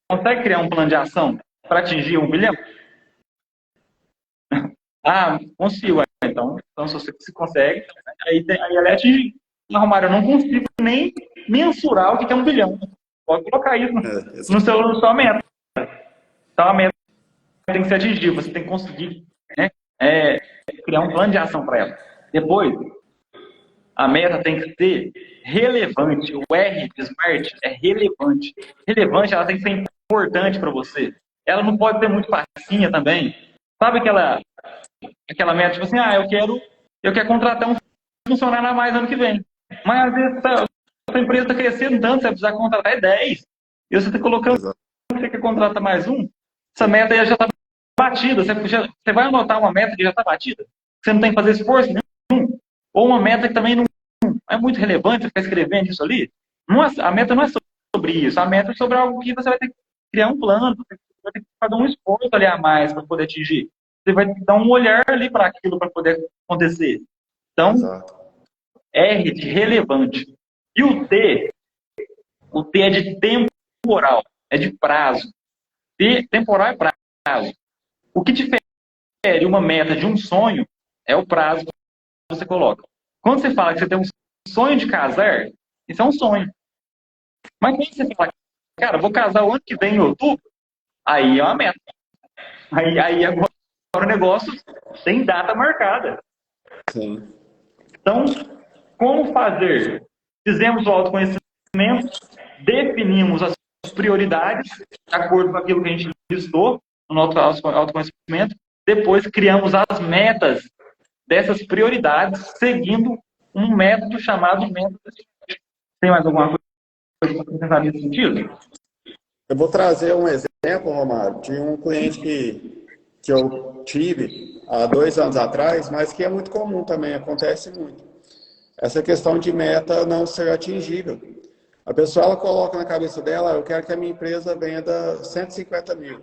consegue criar um plano de ação para atingir 1 bilhão? Ah, consigo. Então, se você se consegue, aí ela é atingir. Ah, Romário, eu não consigo nem mensurar o que é 1 bilhão. Pode colocar isso no sua meta. Então, a meta tem que ser atingível. Você tem que conseguir, né, criar um plano de ação para ela. Depois, a meta tem que ser relevante. O R de SMART é relevante. Relevante, ela tem que ser importante para você. Ela não pode ser muito facinha também. Sabe aquela meta, tipo assim, eu quero contratar um funcionário a mais ano que vem. Mas às vezes a empresa está crescendo tanto, você vai precisar contratar 10. E você está colocando que você quer contratar mais um, essa meta aí já está batida. Você vai anotar uma meta que já está batida. Você não tem que fazer esforço nenhum. Ou uma meta que também não é muito relevante, você ficar escrevendo isso ali. A meta não é sobre isso. A meta é sobre algo que você vai ter que criar um plano, você vai ter que fazer um esforço ali a mais para poder atingir. Você vai dar um olhar ali para aquilo para poder acontecer. Então, R de relevante. E o T é de temporal, é de prazo. Temporal é prazo. O que difere uma meta de um sonho é o prazo que você coloca. Quando você fala que você tem um sonho de casar, isso é um sonho. Mas quando você fala, cara, vou casar o ano que vem, em outubro, aí é uma meta. Aí agora o negócio tem data marcada. Sim. Então, como fazer? Fizemos o autoconhecimento, definimos as prioridades, de acordo com aquilo que a gente listou no nosso autoconhecimento. Depois, criamos as metas dessas prioridades, seguindo um método chamado método. Tem mais alguma coisa para pensar nesse sentido? Eu vou trazer um exemplo, Romário, de um cliente que eu tive há 2 anos atrás, mas que é muito comum também, acontece muito. Essa questão de meta não ser atingível. A pessoa ela coloca na cabeça dela, eu quero que a minha empresa venda 150 mil.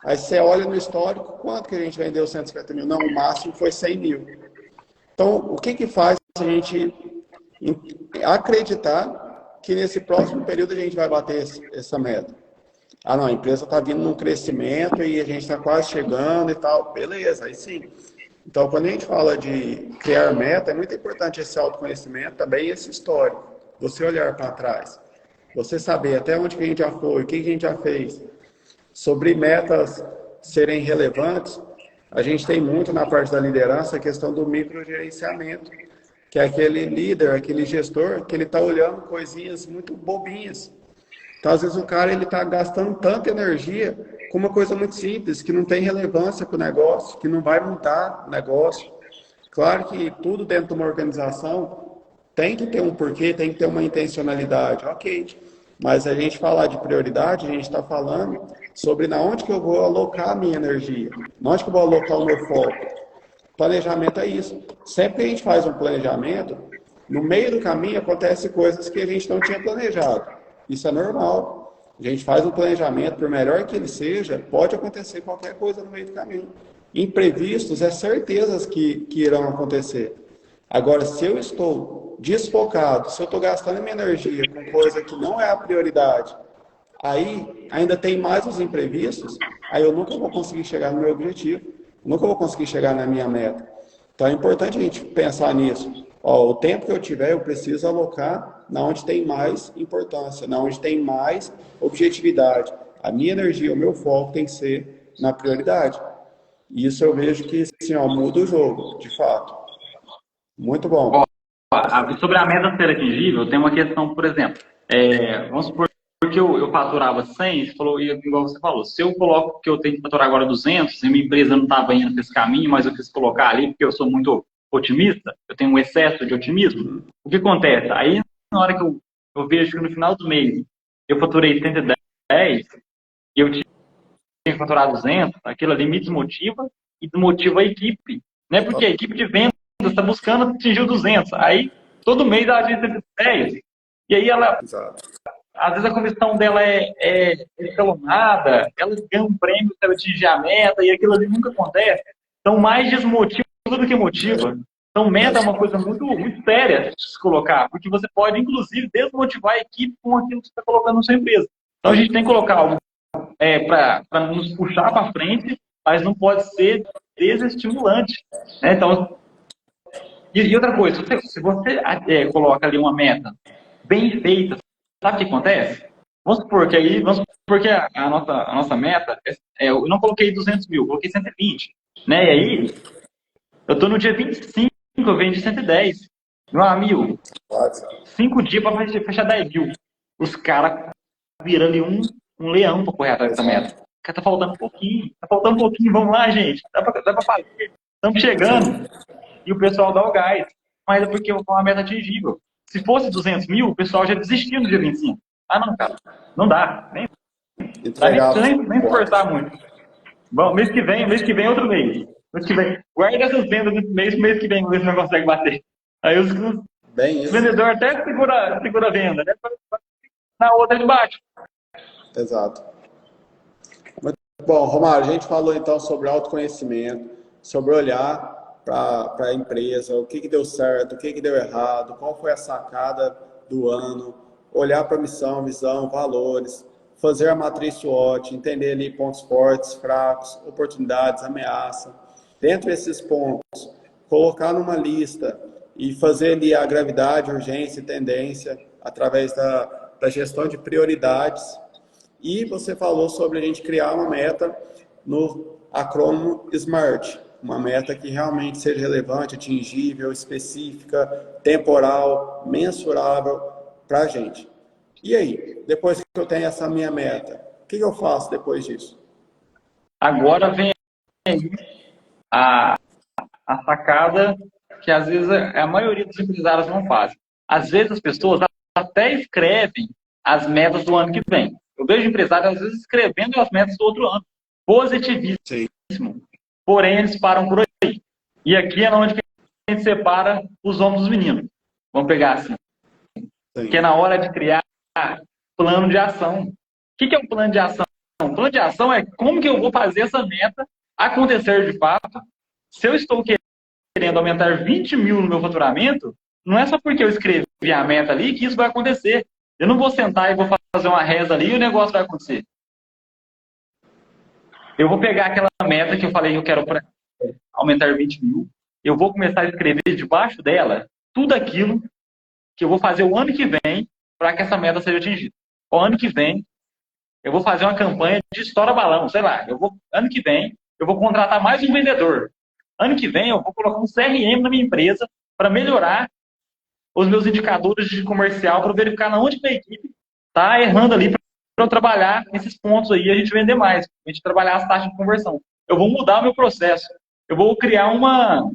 Aí você olha no histórico, quanto que a gente vendeu 150 mil? Não, o máximo foi 100 mil. Então, o que faz a gente acreditar que nesse próximo período a gente vai bater essa meta? Ah, não, a empresa está vindo num crescimento e a gente está quase chegando e tal. Beleza, aí sim. Então, quando a gente fala de criar meta, é muito importante esse autoconhecimento, também esse histórico. Você olhar para trás. Você saber até onde que a gente já foi, o que a gente já fez. Sobre metas serem relevantes, a gente tem muito na parte da liderança a questão do microgerenciamento, que é aquele líder, aquele gestor, que ele está olhando coisinhas muito bobinhas. Então, às vezes, o cara está gastando tanta energia com uma coisa muito simples, que não tem relevância para o negócio, que não vai mudar o negócio. Claro que tudo dentro de uma organização tem que ter um porquê, tem que ter uma intencionalidade, ok. Mas a gente falar de prioridade, a gente está falando sobre na onde que eu vou alocar a minha energia, na onde que eu vou alocar o meu foco. Planejamento é isso. Sempre que a gente faz um planejamento, no meio do caminho acontecem coisas que a gente não tinha planejado. Isso é normal. A gente faz um planejamento, por melhor que ele seja, pode acontecer qualquer coisa no meio do caminho. Imprevistos é certezas que irão acontecer. Agora, se eu estou desfocado, se eu estou gastando minha energia com coisa que não é a prioridade, aí ainda tem mais os imprevistos, aí eu nunca vou conseguir chegar no meu objetivo, nunca vou conseguir chegar na minha meta. Então é importante a gente pensar nisso. O tempo que eu tiver, eu preciso alocar na onde tem mais importância, na onde tem mais objetividade. A minha energia, o meu foco tem que ser na prioridade. E isso eu vejo que assim, muda o jogo, de fato. Muito bom. Sobre a meta ser atingível, tem uma questão, por exemplo, vamos supor que eu faturava 100, você falou, igual você falou, se eu coloco que eu tenho que faturar agora 200, e minha empresa não estava indo para esse caminho, mas eu quis colocar ali porque eu sou muito otimista, eu tenho um excesso de otimismo, o que acontece? Aí, na hora que eu vejo que no final do mês eu faturei 110 e eu tinha que faturar 200, aquilo ali me desmotiva e desmotiva a equipe, né? Porque a equipe de vendas está buscando atingir o 200, aí todo mês ela atinge 110, e aí ela... Exato. às vezes a comissão dela é escalonada, ela ganha um prêmio se ela atingir a meta, e aquilo ali nunca acontece. Então, mais desmotiva do que motiva. Então, meta é uma coisa muito, muito séria de se colocar, porque você pode, inclusive, desmotivar a equipe com aquilo que você está colocando na sua empresa. Então, a gente tem que colocar algo para nos puxar para frente, mas não pode ser desestimulante. Né? Então, e outra coisa, se você coloca ali uma meta bem feita, sabe o que acontece? Vamos supor que a nossa meta, eu não coloquei 200 mil, coloquei 120. Né? E aí, eu estou no dia 25, eu vendi 110. Meu amigo, 5 dias para fechar 10 mil. Os caras viram ali um leão para correr atrás dessa meta. Cara, tá faltando um pouquinho, vamos lá, gente. Dá para fazer. Estamos chegando. E o pessoal dá o gás. Mas é porque é uma meta atingível. Se fosse 200 mil, o pessoal já desistia no dia 25. Ah, não, cara, não dá. Nem esforçar muito. Bom, mês que vem outro mês. Mês que vem. Guarda essas vendas desse mês que vem, você não consegue bater. Aí os vendedores até segura a venda, né? Na outra ele bate. Exato. Muito bom, Romário, a gente falou então sobre autoconhecimento, sobre olhar para a empresa, o que deu certo, o que deu errado, qual foi a sacada do ano, olhar para a missão, visão, valores, fazer a matriz SWOT, entender ali pontos fortes, fracos, oportunidades, ameaça. Dentro desses pontos, colocar numa lista e fazer ali a gravidade, urgência e tendência através da gestão de prioridades. E você falou sobre a gente criar uma meta no acrônimo SMART, uma meta que realmente seja relevante, atingível, específica, temporal, mensurável para a gente. E aí, depois que eu tenho essa minha meta, o que eu faço depois disso? Agora vem a sacada que às vezes a maioria dos empresários não faz. Às vezes as pessoas até escrevem as metas do ano que vem. Eu vejo empresários às vezes escrevendo as metas do outro ano. Positivíssimo. Sim. Porém, eles param por aí. E aqui é onde a gente separa os homens dos meninos. Vamos pegar assim. Sim. Que é na hora de criar plano de ação. O que é um plano de ação? Um plano de ação é como que eu vou fazer essa meta acontecer de fato. Se eu estou querendo aumentar 20 mil no meu faturamento, não é só porque eu escrevi a meta ali que isso vai acontecer. Eu não vou sentar e vou fazer uma reza ali e o negócio vai acontecer. Eu vou pegar aquela meta que eu falei que eu quero aumentar 20 mil, eu vou começar a escrever debaixo dela tudo aquilo que eu vou fazer o ano que vem para que essa meta seja atingida. O ano que vem, eu vou fazer uma campanha de estoura balão, sei lá. Ano que vem, eu vou contratar mais um vendedor. Ano que vem, eu vou colocar um CRM na minha empresa para melhorar os meus indicadores de comercial, para verificar onde minha equipe está errando ali para eu trabalhar nesses pontos aí e a gente vender mais, a gente trabalhar as taxas de conversão. Eu vou mudar o meu processo. Eu vou criar uma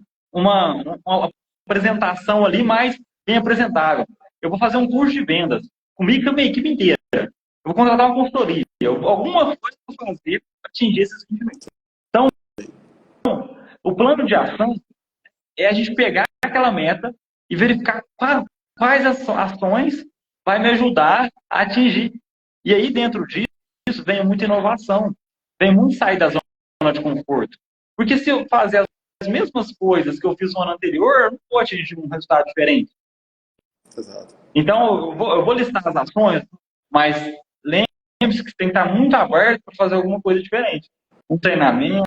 apresentação ali mais bem apresentável. Eu vou fazer um curso de vendas comigo e com a minha equipe inteira. Eu vou contratar uma consultoria. Alguma coisa eu vou fazer para atingir esses 20 mil. Então, o plano de ação é a gente pegar aquela meta e verificar quais ações vai me ajudar a atingir. E aí, dentro disso, vem muita inovação. Vem muito sair da zona de conforto. Porque se eu fazer as mesmas coisas que eu fiz no ano anterior, eu não vou atingir um resultado diferente. Exato. Então, eu vou listar as ações, mas lembre-se que você tem que estar muito aberto para fazer alguma coisa diferente. Um treinamento,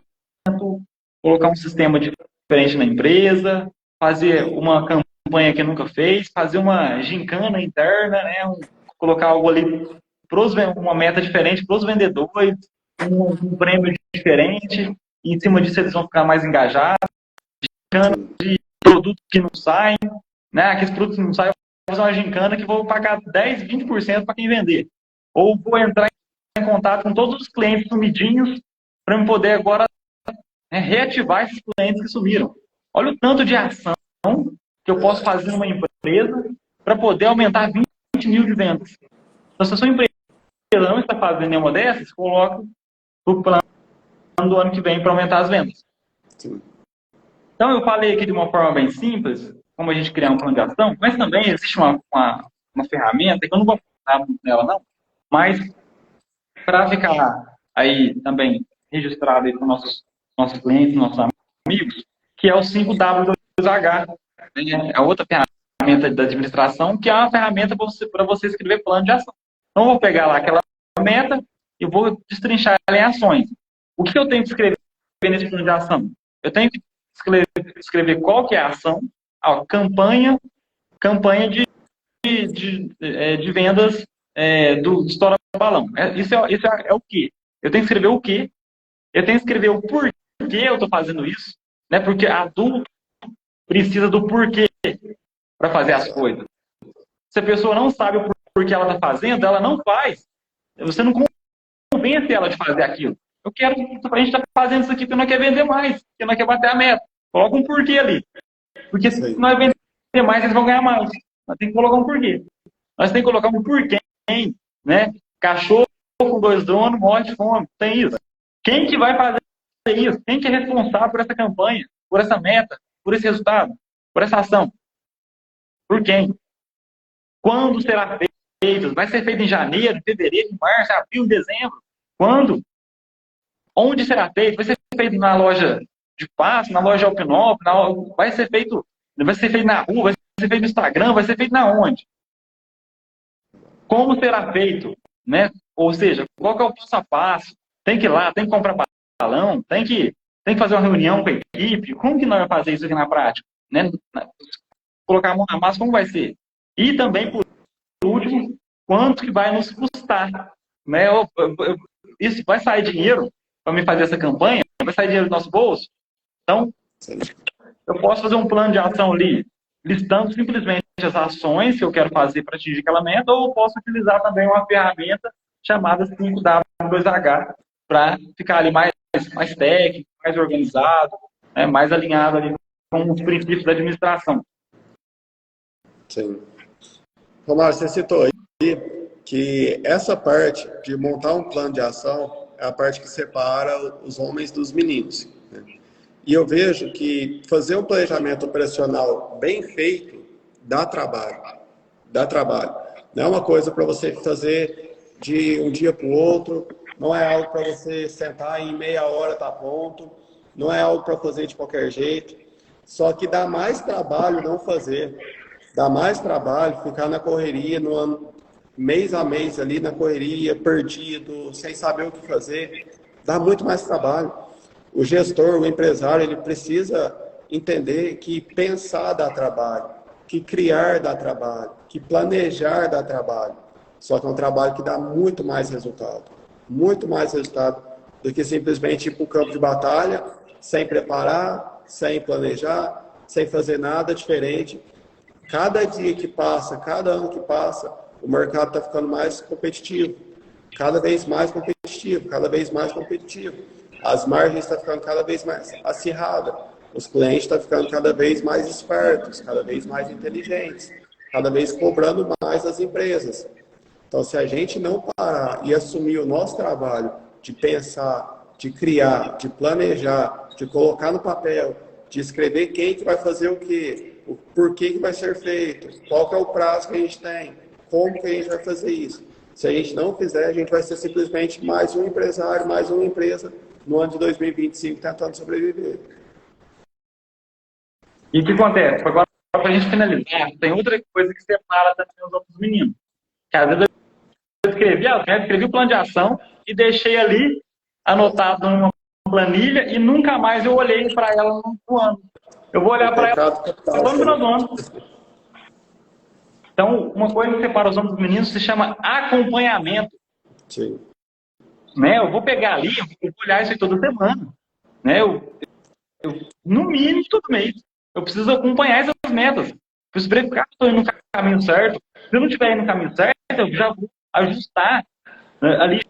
colocar um sistema diferente na empresa, fazer uma campanha que nunca fez, fazer uma gincana interna, né? Colocar algo ali, uma meta diferente para os vendedores, um prêmio diferente, e em cima disso eles vão ficar mais engajados, gincana de produtos que não saem, né? Aqueles produtos que não saem, eu vou fazer uma gincana que vou pagar 10, 20% para quem vender. Ou vou entrar em contato com todos os clientes sumidinhos para eu poder agora reativar esses clientes que sumiram. Olha o tanto de ação que eu posso fazer numa empresa para poder aumentar 20 mil de vendas. Então, se a sua empresa não está fazendo nenhuma dessas, coloque o plano do ano que vem para aumentar as vendas. Sim. Então, eu falei aqui de uma forma bem simples, como a gente criar um plano de ação, mas também existe uma ferramenta que eu não vou falar muito nela, não, Mas, para ficar aí também registrado aí para nossos clientes, nossos amigos, que é o 5W2H, né? É outra ferramenta da administração, que é uma ferramenta para você escrever plano de ação. Então, eu vou pegar lá aquela meta e vou destrinchar ela em ações. O que eu tenho que escrever nesse plano de ação? Eu tenho que escrever qual que é a ação, a campanha de vendas do Estoura Balão. Isso é o quê? Eu tenho que escrever o quê? Eu tenho que escrever o porquê eu estou fazendo isso, né? Porque adulto precisa do porquê para fazer as coisas. Se a pessoa não sabe o porquê ela está fazendo, ela não faz. Você não convence ela de fazer aquilo. A gente está fazendo isso aqui porque não quer vender mais, porque não quer bater a meta. Coloca um porquê ali. Porque se nós vender mais, eles vão ganhar mais. Nós temos que colocar um porquê. Nós temos que colocar um porquê, né? Cachorro com 2 donos morre de fome. Tem isso. Quem que vai fazer isso? Quem que é responsável por essa campanha, por essa meta, por esse resultado, por essa ação? Por quem? Quando será feito? Vai ser feito em janeiro, fevereiro, março, abril, dezembro? Quando? Onde será feito? Vai ser feito na loja de passe, na loja Alpinop, vai ser feito na rua, vai ser feito no Instagram, vai ser feito na onde? Como será feito? Né? Ou seja, qual que é o passo a passo? Tem que ir lá, tem que comprar balão, tem que fazer uma reunião com a equipe. Como que nós vamos fazer isso aqui na prática? Né? Colocar a mão na massa, como vai ser? E também, por último, quanto que vai nos custar? Né? Isso vai sair dinheiro para me fazer essa campanha? Vai sair dinheiro do nosso bolso? Então, eu posso fazer um plano de ação ali, listando simplesmente as ações que eu quero fazer para atingir aquela meta, ou eu posso utilizar também uma ferramenta chamada 5W2H para ficar ali mais técnico, mais organizado, né, mais alinhado ali com os princípios da administração. Sim. Romário, você citou aí que essa parte de montar um plano de ação é a parte que separa os homens dos meninos, né? E eu vejo que fazer um planejamento operacional bem feito dá trabalho. Dá trabalho. Não é uma coisa para você fazer de um dia para o outro, não é algo para você sentar e em meia hora tá pronto, não é algo para fazer de qualquer jeito. Só que dá mais trabalho não fazer. Dá mais trabalho ficar na correria, no ano, mês a mês ali na correria, perdido, sem saber o que fazer. Dá muito mais trabalho. O gestor, o empresário, ele precisa entender que pensar dá trabalho, que criar dá trabalho, que planejar dá trabalho. Só que é um trabalho que dá muito mais resultado do que simplesmente ir para o campo de batalha, sem preparar, sem planejar, sem fazer nada diferente. Cada dia que passa, cada ano que passa, o mercado está ficando mais competitivo, cada vez mais competitivo, cada vez mais competitivo. As margens estão ficando cada vez mais acirradas, os clientes estão ficando cada vez mais espertos, cada vez mais inteligentes, cada vez cobrando mais as empresas. Então, se a gente não parar e assumir o nosso trabalho de pensar, de criar, de planejar, de colocar no papel, de escrever quem que vai fazer o quê, o porquê que vai ser feito, qual que é o prazo que a gente tem, como que a gente vai fazer isso. Se a gente não fizer, a gente vai ser simplesmente mais um empresário, mais uma empresa no ano de 2025 tentando sobreviver. E o que acontece? Agora, para a gente finalizar, tem outra coisa que separa também os outros meninos. Que às vezes eu escrevi o plano de ação e deixei ali anotado numa planilha e nunca mais eu olhei para ela no ano. Eu vou olhar para ela no final do ano. Então, uma coisa que separa os homens dos meninos se chama acompanhamento. Sim. Né? Eu vou pegar ali, eu vou olhar isso aí toda semana. Né? No mínimo, todo mês. Eu preciso acompanhar essas metas. Preciso verificar se estou indo no caminho certo. Se eu não estiver indo no caminho certo, eu já vou ajustar, né, ali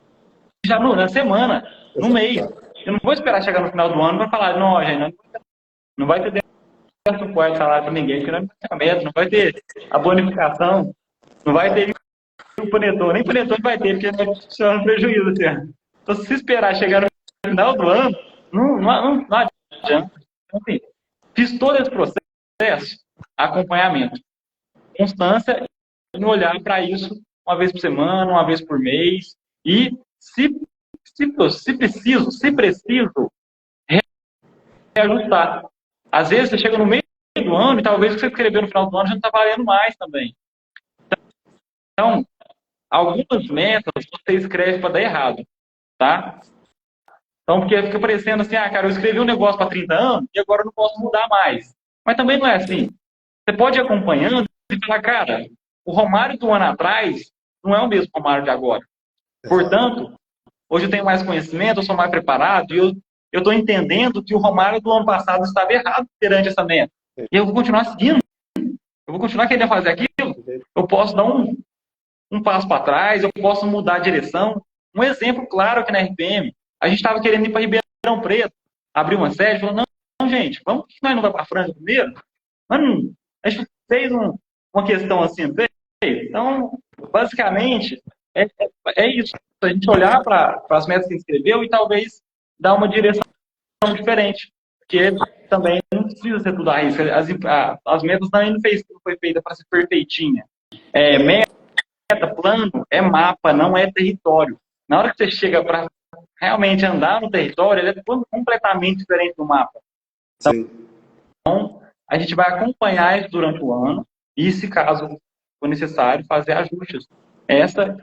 já na semana, no mês. Eu não vou esperar chegar no final do ano para falar, não, gente, não vai ter suporte de salário para ninguém, porque não vai ter a meta, não vai ter a bonificação, não vai ter o panetone, nem panetone vai ter, porque vai tirar um prejuízo. Assim. Então, se esperar chegar no final do ano, não adianta. Então, assim, fiz todo esse processo, acompanhamento, constância, e olhar para isso uma vez por semana, uma vez por mês, e se preciso, reajustar. Às vezes você chega no meio do ano e talvez o que você escreveu no final do ano já não está valendo mais também. Então, algumas metas você escreve para dar errado, tá? Então, porque fica parecendo assim, cara, eu escrevi um negócio para 30 anos e agora eu não posso mudar mais. Mas também não é assim. Você pode ir acompanhando e falar, cara, o Romário do ano atrás não é o mesmo Romário de agora. Portanto, hoje eu tenho mais conhecimento, eu sou mais preparado e eu estou entendendo que o Romário do ano passado estava errado perante essa meta. E eu vou continuar seguindo. Eu vou continuar querendo fazer aquilo. Eu posso dar um passo para trás, eu posso mudar a direção. Um exemplo claro aqui na RPM, a gente estava querendo ir para Ribeirão Preto, abrir uma sede, falou, não, gente, vamos que nós não vai para a Franca primeiro? Mano, a gente fez uma questão assim, fez. Então, basicamente, é isso. A gente olhar para as metas que a gente escreveu e talvez dar uma direção diferente. Porque também não precisa ser tudo a risco. As metas também não foi feita para ser perfeitinha. Meta, plano, é mapa, não é território. Na hora que você chega para realmente andar no território, ele é completamente diferente do mapa. Então, a gente vai acompanhar isso durante o ano e, se caso for necessário, fazer ajustes. Essa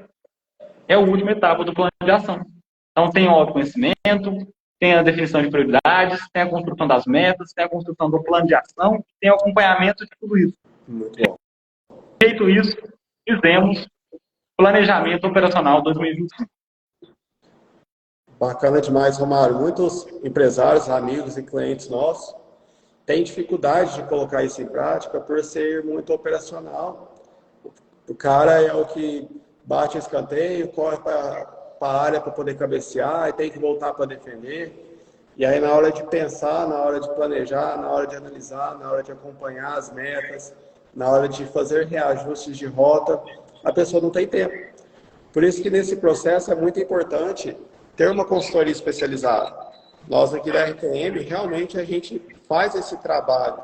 é a última etapa do plano de ação. Então, tem o autoconhecimento, tem a definição de prioridades, tem a construção das metas, tem a construção do plano de ação, tem o acompanhamento de tudo isso. Muito bom. Feito isso, fizemos Planejamento Operacional 2025. Bacana demais, Romário. Muitos empresários, amigos e clientes nossos têm dificuldade de colocar isso em prática por ser muito operacional. O cara é o que bate escanteio, corre para a área para poder cabecear e tem que voltar para defender. E aí, na hora de pensar, na hora de planejar, na hora de analisar, na hora de acompanhar as metas, na hora de fazer reajustes de rota, a pessoa não tem tempo. Por isso que nesse processo é muito importante ter uma consultoria especializada. Nós aqui da RTM, realmente a gente faz esse trabalho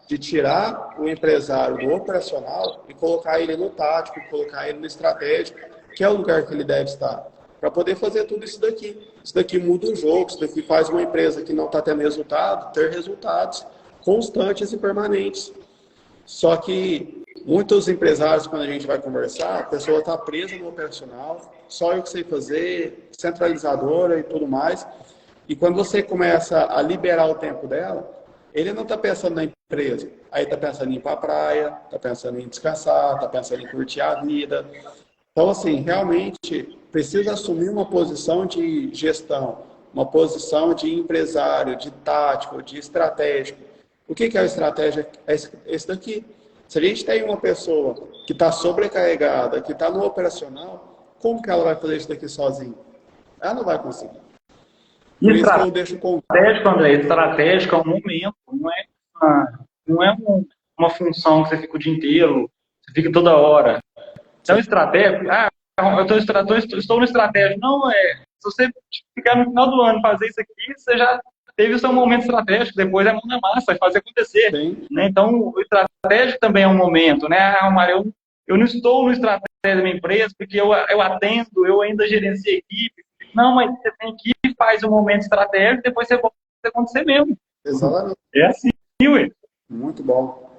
de tirar o empresário do operacional e colocar ele no tático, colocar ele no estratégico, que é o lugar que ele deve estar, para poder fazer tudo isso daqui. Isso daqui muda o jogo, isso daqui faz uma empresa que não está tendo resultado, ter resultados constantes e permanentes. Só que muitos empresários, quando a gente vai conversar, a pessoa está presa no operacional, só eu que sei fazer, centralizadora e tudo mais. E quando você começa a liberar o tempo dela, ele não está pensando na empresa. Aí está pensando em ir para a praia, está pensando em descansar, está pensando em curtir a vida. Então, assim, realmente precisa assumir uma posição de gestão, uma posição de empresário, de tático, de estratégico. O que é a estratégia? É esse daqui. Se a gente tem uma pessoa que está sobrecarregada, que está no operacional, como que ela vai fazer isso daqui sozinha? Ela não vai conseguir. Por isso que eu deixo com... Estratégico, André, estratégico é um momento, não é uma função que você fica o dia inteiro, você fica toda hora. Então, estratégico, estou no estratégico. Não, se você ficar no final do ano fazer isso aqui, você já teve o seu momento estratégico, depois é mão na massa, vai fazer acontecer. Né? Então, o estratégico também é um momento, né? Romário, eu não estou no estratégico da minha empresa, porque eu atendo, eu ainda gerencio a equipe. Não, mas você tem que ir, faz um momento estratégico, depois você volta a acontecer mesmo. Exatamente. É assim, ué. Muito bom.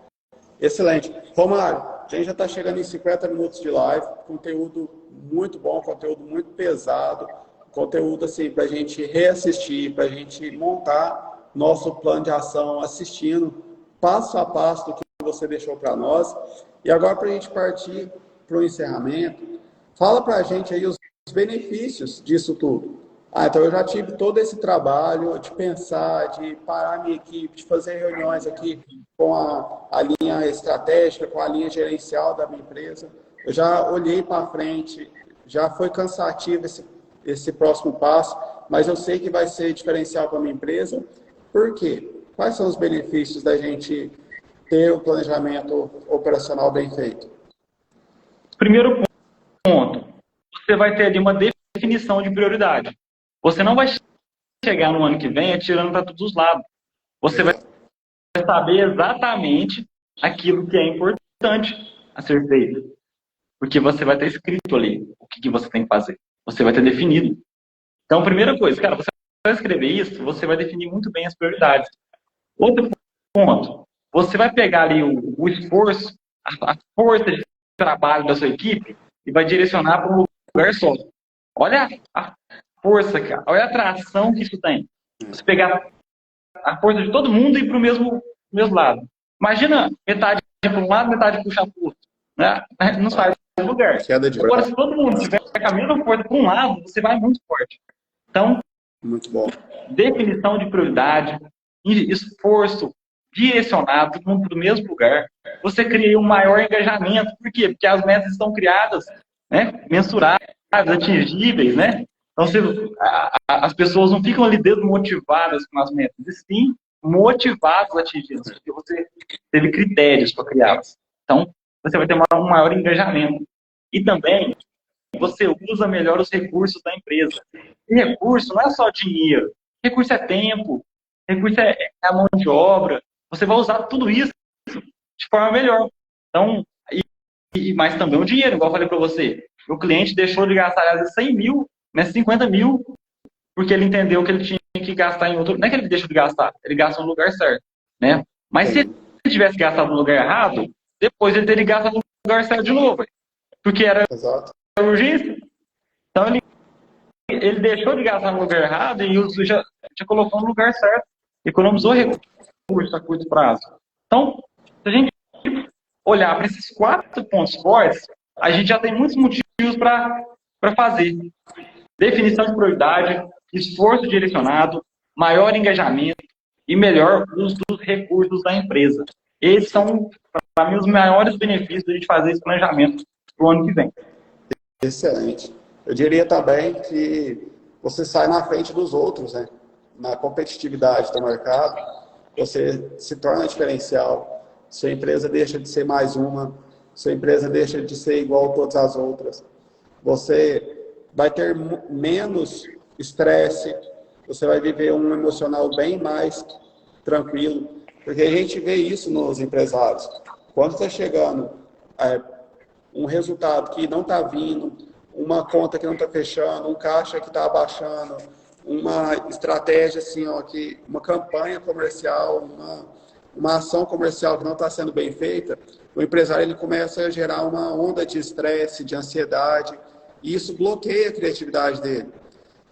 Excelente. Romário, a gente já está chegando em 50 minutos de live, conteúdo muito bom, conteúdo muito pesado, conteúdo assim, para a gente reassistir, para a gente montar nosso plano de ação, assistindo passo a passo do que você deixou para nós. E agora, para a gente partir para o encerramento, fala para a gente aí os benefícios disso tudo. Então eu já tive todo esse trabalho de pensar, de parar minha equipe, de fazer reuniões aqui com a linha estratégica, com a linha gerencial da minha empresa. Eu já olhei para frente, já foi cansativo esse próximo passo, mas eu sei que vai ser diferencial para a minha empresa. Por quê? Quais são os benefícios da gente ter o planejamento operacional bem feito? Primeiro ponto, você vai ter ali uma definição de prioridade. Você não vai chegar no ano que vem atirando para todos os lados. Você vai saber exatamente aquilo que é importante a ser feito. Porque você vai ter escrito ali o que você tem que fazer. Você vai ter definido. Então, primeira coisa, cara, você vai escrever isso, você vai definir muito bem as prioridades. Outro ponto, você vai pegar ali o esforço, a força de trabalho da sua equipe e vai direcionar para um lugar só. Olha a força, cara. Olha a atração que isso tem. Você pegar a força de todo mundo e ir para o mesmo lado. Imagina metade para um lado, metade puxar para o outro. Né? Não sai do lugar. Agora, se todo mundo tiver com a mesma força para um lado, você vai muito forte. Então, muito bom. Definição de prioridade, esforço direcionado, todo mundo para o mesmo lugar. Você cria um maior engajamento. Por quê? Porque as metas estão criadas, né? Mensuráveis, atingíveis, né? Então, as pessoas não ficam ali desmotivadas com as metas, e sim motivadas a atingi-las, porque você teve critérios para criá-las. Então, você vai ter um maior engajamento. E também, você usa melhor os recursos da empresa. E recurso não é só dinheiro. Recurso é tempo. Recurso é a mão de obra. Você vai usar tudo isso de forma melhor. Então, mas também o dinheiro, igual eu falei para você. O cliente deixou de gastar, às vezes, 100 mil, né, 50 mil, porque ele entendeu que ele tinha que gastar em outro... Não é que ele deixou de gastar, ele gasta no lugar certo. Né? Mas se ele tivesse gastado no lugar errado, depois ele teria gastado no lugar certo de novo. Porque era urgência. Então, ele deixou de gastar no lugar errado e já colocou no lugar certo. Economizou recursos a curto prazo. Então, se a gente olhar para esses 4 pontos fortes, a gente já tem muitos motivos para fazer. Definição de prioridade, esforço direcionado, maior engajamento e melhor uso dos recursos da empresa. Esses são, para mim, os maiores benefícios de a gente fazer esse planejamento para o ano que vem. Excelente. Eu diria também que você sai na frente dos outros, né? Na competitividade do mercado, você se torna diferencial. Sua empresa deixa de ser mais uma, sua empresa deixa de ser igual a todas as outras. Você vai ter menos estresse, você vai viver um emocional bem mais tranquilo, porque a gente vê isso nos empresários. Quando está chegando um resultado que não está vindo, uma conta que não está fechando, um caixa que está abaixando, uma estratégia assim, ó, uma campanha comercial, uma ação comercial que não está sendo bem feita, o empresário ele começa a gerar uma onda de estresse, de ansiedade, e isso bloqueia a criatividade dele.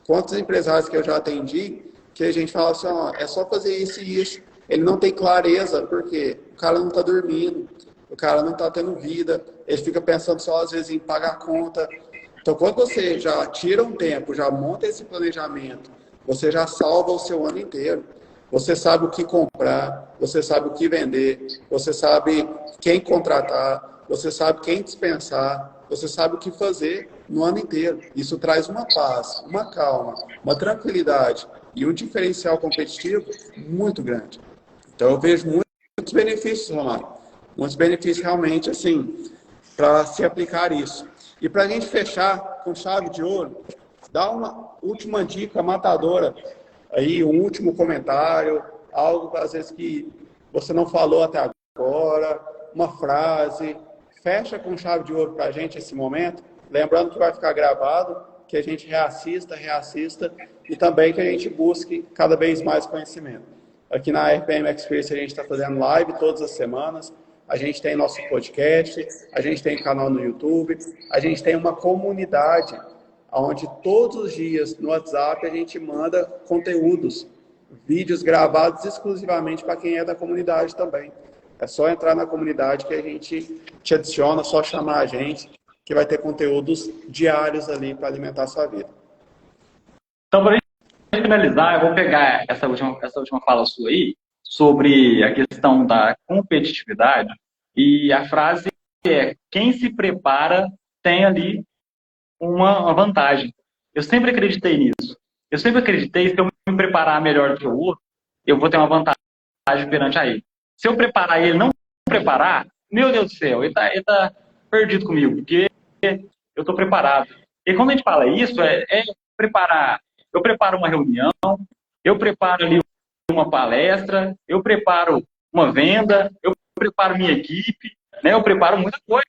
Quantos empresários que eu já atendi, que a gente fala assim, ó, é só fazer isso e isso. Ele não tem clareza, porque o cara não está dormindo, o cara não está tendo vida, ele fica pensando só às vezes em pagar a conta. Então, quando você já tira um tempo, já monta esse planejamento, você já salva o seu ano inteiro. Você sabe o que comprar, você sabe o que vender, você sabe quem contratar, você sabe quem dispensar, você sabe o que fazer no ano inteiro. Isso traz uma paz, uma calma, uma tranquilidade e um diferencial competitivo muito grande. Então, eu vejo muitos benefícios, Romário. Muitos benefícios realmente, assim, para se aplicar isso. E para a gente fechar com chave de ouro, dá uma última dica matadora, aí um último comentário, algo às vezes que você não falou até agora, uma frase, fecha com chave de ouro para a gente esse momento, lembrando que vai ficar gravado, que a gente reassista e também que a gente busque cada vez mais conhecimento. Aqui na RPM Experience a gente está fazendo live todas as semanas, a gente tem nosso podcast, a gente tem canal no YouTube, a gente tem uma comunidade onde todos os dias no WhatsApp a gente manda conteúdos, vídeos gravados exclusivamente para quem é da comunidade também. É só entrar na comunidade que a gente te adiciona, só chamar a gente, que vai ter conteúdos diários ali para alimentar a sua vida. Então, para a gente finalizar, eu vou pegar essa última fala sua aí, sobre a questão da competitividade, e a frase é: quem se prepara tem ali uma vantagem. Eu sempre acreditei nisso. Eu sempre acreditei que se eu me preparar melhor do que o outro, eu vou ter uma vantagem perante a ele. Se eu preparar e ele não preparar, meu Deus do céu, ele tá perdido comigo, porque eu estou preparado. E quando a gente fala isso, é preparar. Eu preparo uma reunião, eu preparo ali uma palestra, eu preparo uma venda, eu preparo minha equipe, né? Eu preparo muita coisa.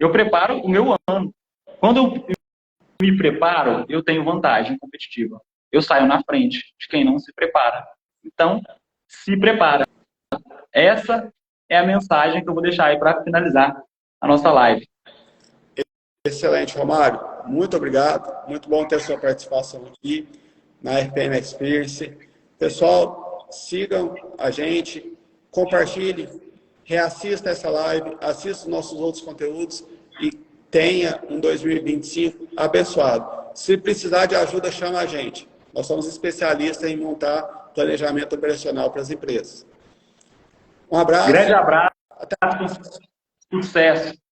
Eu preparo o meu ano. Quando eu me preparo, eu tenho vantagem competitiva. Eu saio na frente de quem não se prepara. Então, se prepara. Essa é a mensagem que eu vou deixar aí para finalizar a nossa live. Excelente, Romário. Muito obrigado. Muito bom ter sua participação aqui na RPM Experience. Pessoal, sigam a gente, compartilhem, reassista essa live, assista os nossos outros conteúdos e tenha um 2025 abençoado. Se precisar de ajuda, chama a gente. Nós somos especialistas em montar planejamento operacional para as empresas. Um abraço. Grande abraço, sucesso.